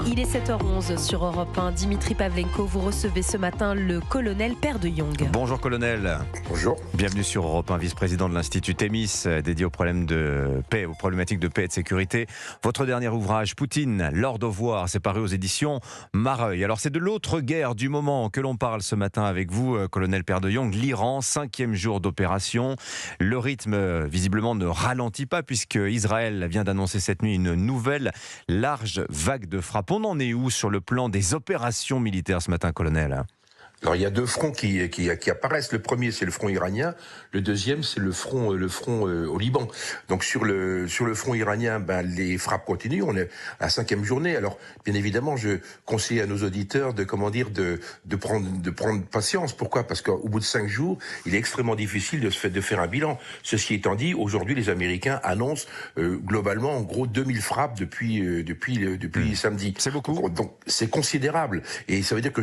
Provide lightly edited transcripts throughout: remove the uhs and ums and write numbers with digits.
Il est 7h11 sur Europe 1. Dimitri Pavlenko, vous recevez ce matin le colonel Père de Jong. Bonjour colonel. Bonjour. Bienvenue sur Europe 1, vice-président de l'Institut Thémis, dédié aux problèmes de paix, aux problématiques de paix et de sécurité. Votre dernier ouvrage, Poutine, l'or d'Ovoir, c'est paru aux éditions Mareuil. Alors c'est de l'autre guerre du moment que l'on parle ce matin avec vous, colonel Père de Jong. L'Iran, 5e jour d'opération. Le rythme, visiblement, ne ralentit pas puisque Israël vient d'annoncer cette nuit une nouvelle large vague de frappe. On en est où sur le plan des opérations militaires ce matin, colonel ? Alors il y a deux fronts qui apparaissent. Le premier c'est le front iranien, le deuxième c'est le front au Liban. Donc sur le front iranien, les frappes continuent. On est à la 5e journée. Alors bien évidemment, je conseille à nos auditeurs de prendre patience. Pourquoi ? Parce qu'au bout de 5 jours, il est extrêmement difficile de faire un bilan. Ceci étant dit, aujourd'hui les Américains annoncent globalement en gros 2000 frappes depuis samedi. C'est beaucoup. Donc c'est considérable et ça veut dire que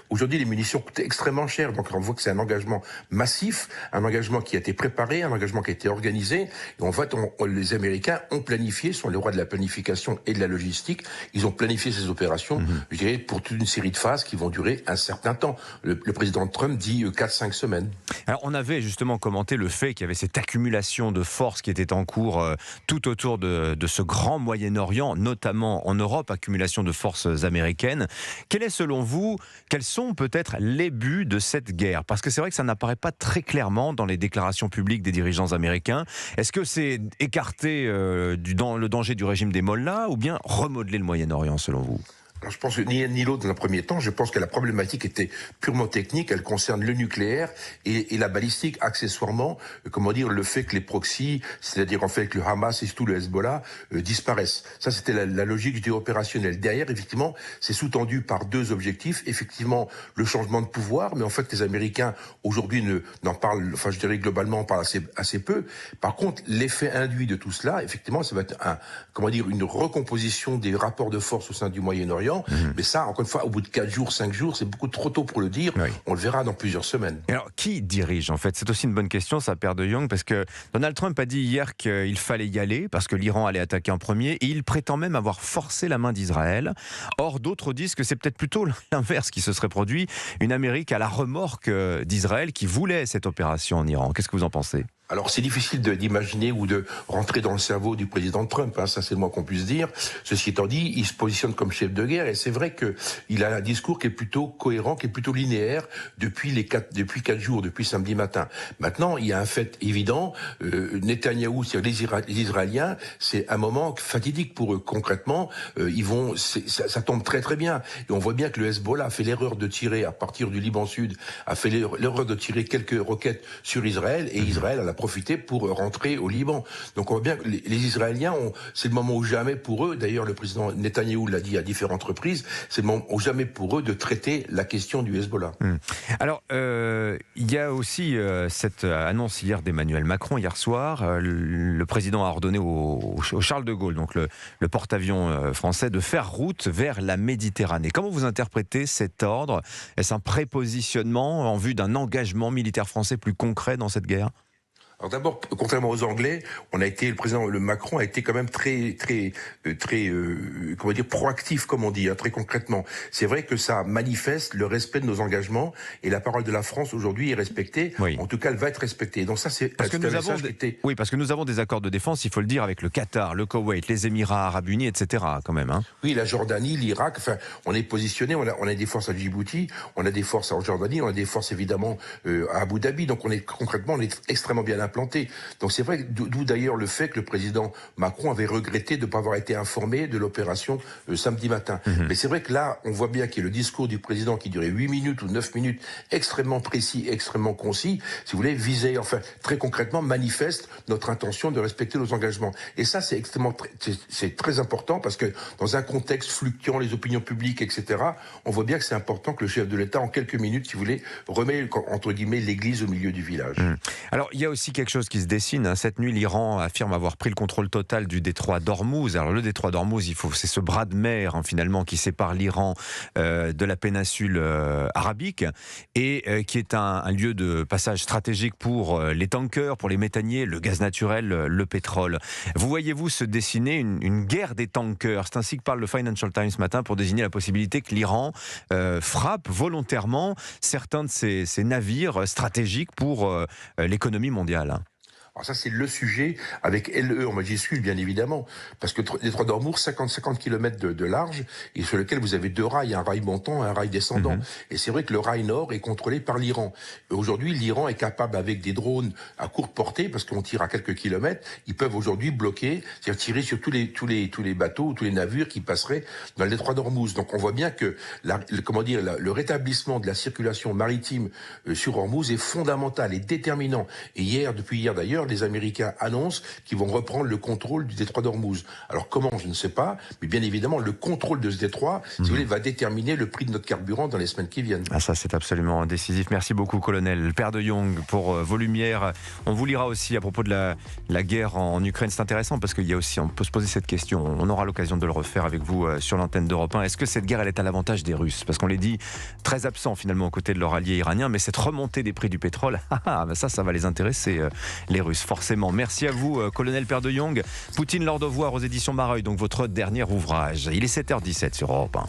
aujourd'hui les munitions coûtent extrêmement cher, donc on voit que c'est un engagement massif, un engagement qui a été préparé, un engagement qui a été organisé, et en fait les Américains ont planifié, sont les rois de la planification et de la logistique, ils ont planifié ces opérations, je dirais, pour toute une série de phases qui vont durer un certain temps. Le président Trump dit 4-5 semaines. Alors on avait justement commenté le fait qu'il y avait cette accumulation de forces qui était en cours tout autour de ce grand Moyen-Orient, notamment en Europe, accumulation de forces américaines. Quel est selon vous, quels sont peut-être les buts de cette guerre? Parce que c'est vrai que ça n'apparaît pas très clairement dans les déclarations publiques des dirigeants américains. Est-ce que c'est écarter le danger du régime des Mollahs ou bien remodeler le Moyen-Orient selon vous? Alors, je pense que ni l'un ni l'autre dans un premier temps. Je pense que la problématique était purement technique. Elle concerne le nucléaire et la balistique. Accessoirement, le fait que les proxys, c'est-à-dire en fait que le Hamas et surtout le Hezbollah disparaissent. Ça, c'était la logique du opérationnel. Derrière, effectivement, c'est sous-tendu par deux objectifs. Effectivement, le changement de pouvoir, mais en fait, les Américains aujourd'hui n'en parlent. Enfin, je dirais globalement, on parle assez peu. Par contre, l'effet induit de tout cela, effectivement, ça va être une recomposition des rapports de force au sein du Moyen-Orient. Mais ça, encore une fois, au bout de 4 jours, 5 jours, c'est beaucoup trop tôt pour le dire. Oui. On le verra dans plusieurs semaines. Et alors, qui dirige en fait? C'est aussi une bonne question, ça, Père de Jong, parce que Donald Trump a dit hier qu'il fallait y aller, parce que l'Iran allait attaquer en premier, et il prétend même avoir forcé la main d'Israël. Or, d'autres disent que c'est peut-être plutôt l'inverse qui se serait produit, une Amérique à la remorque d'Israël qui voulait cette opération en Iran. Qu'est-ce que vous en pensez ? Alors c'est difficile d'imaginer ou de rentrer dans le cerveau du président Trump, ça c'est le moins qu'on puisse dire. Ceci étant dit, il se positionne comme chef de guerre et c'est vrai que il a un discours qui est plutôt cohérent, qui est plutôt linéaire depuis 4 jours, depuis samedi matin. Maintenant, il y a un fait évident, Netanyahou, c'est-à-dire les Israéliens, c'est un moment fatidique pour eux. Concrètement, ça tombe très très bien. Et on voit bien que le Hezbollah a fait l'erreur de tirer à partir du Liban Sud, a fait l'erreur de tirer quelques roquettes sur Israël et Israël a profiter pour rentrer au Liban. Donc on voit bien que les Israéliens, c'est le moment ou jamais pour eux, d'ailleurs le président Netanyahou l'a dit à différentes reprises, c'est le moment ou jamais pour eux de traiter la question du Hezbollah. Alors, il y a aussi cette annonce hier d'Emmanuel Macron, hier soir. Le président a ordonné au Charles de Gaulle, donc le porte-avions français, de faire route vers la Méditerranée. Comment vous interprétez cet ordre? Est-ce un prépositionnement en vue d'un engagement militaire français plus concret dans cette guerre? Alors d'abord, contrairement aux Anglais, le président Macron a été quand même très proactif, comme on dit, très concrètement. C'est vrai que ça manifeste le respect de nos engagements et la parole de la France aujourd'hui est respectée. Oui. En tout cas, elle va être respectée. Donc ça, c'est parce que nous avons des accords de défense, il faut le dire, avec le Qatar, le Koweït, les Émirats Arabes Unis, etc. Quand même. Hein. Oui, la Jordanie, l'Irak. Enfin, on est positionné. On a des forces à Djibouti, on a des forces en Jordanie, on a des forces évidemment à Abu Dhabi. Donc on est extrêmement bien implanté. Donc c'est vrai, d'où d'ailleurs le fait que le président Macron avait regretté de ne pas avoir été informé de l'opération samedi matin. Mais c'est vrai que là, on voit bien qu'il y a le discours du président qui durait 8 minutes ou 9 minutes, extrêmement précis, extrêmement concis, si vous voulez, très concrètement, manifeste notre intention de respecter nos engagements. Et ça, c'est très important parce que dans un contexte fluctuant, les opinions publiques, etc., on voit bien que c'est important que le chef de l'État, en quelques minutes, si vous voulez, remet, entre guillemets, l'église au milieu du village. Alors, il y a aussi quelque chose qui se dessine. Hein. Cette nuit, l'Iran affirme avoir pris le contrôle total du détroit d'Ormuz. Alors le détroit d'Ormuz, c'est ce bras de mer finalement qui sépare l'Iran de la péninsule arabique et qui est un lieu de passage stratégique pour les tankers, pour les méthaniers, le gaz naturel, le pétrole. Vous voyez-vous se dessiner une guerre des tankers? C'est ainsi que parle le Financial Times ce matin pour désigner la possibilité que l'Iran frappe volontairement certains de ces navires stratégiques pour l'économie mondiale. Alors ça, c'est le sujet avec LE en majuscule, bien évidemment, parce que le détroit d'Ormuz, 50 km de large, et sur lequel vous avez deux rails, un rail montant et un rail descendant. Et c'est vrai que le rail nord est contrôlé par l'Iran. Aujourd'hui, l'Iran est capable, avec des drones à courte portée, parce qu'on tire à quelques kilomètres, ils peuvent aujourd'hui bloquer, c'est-à-dire tirer sur tous les bateaux, tous les navires qui passeraient dans le détroit d'Ormuz. Donc on voit bien que le rétablissement de la circulation maritime sur Ormuz est fondamental et déterminant. Et depuis hier d'ailleurs, les Américains annoncent qu'ils vont reprendre le contrôle du détroit d'Ormuz. Alors comment, je ne sais pas, mais bien évidemment, le contrôle de ce détroit, si vous voulez, va déterminer le prix de notre carburant dans les semaines qui viennent. Ah, ça, c'est absolument décisif. Merci beaucoup, colonel Père de Jong, pour vos lumières. On vous lira aussi à propos de la guerre en Ukraine. C'est intéressant parce qu'il y a aussi, on peut se poser cette question. On aura l'occasion de le refaire avec vous sur l'antenne d'Europe 1. Est-ce que cette guerre, elle est à l'avantage des Russes? Parce qu'on les dit très absents finalement aux côtés de leur allié iranien, mais cette remontée des prix du pétrole, ça va les intéresser, les Russes, forcément. Merci à vous, colonel Père de Jong. Poutine, l'Ordre aux éditions Mareuil, donc votre dernier ouvrage. Il est 7h17 sur Europe 1.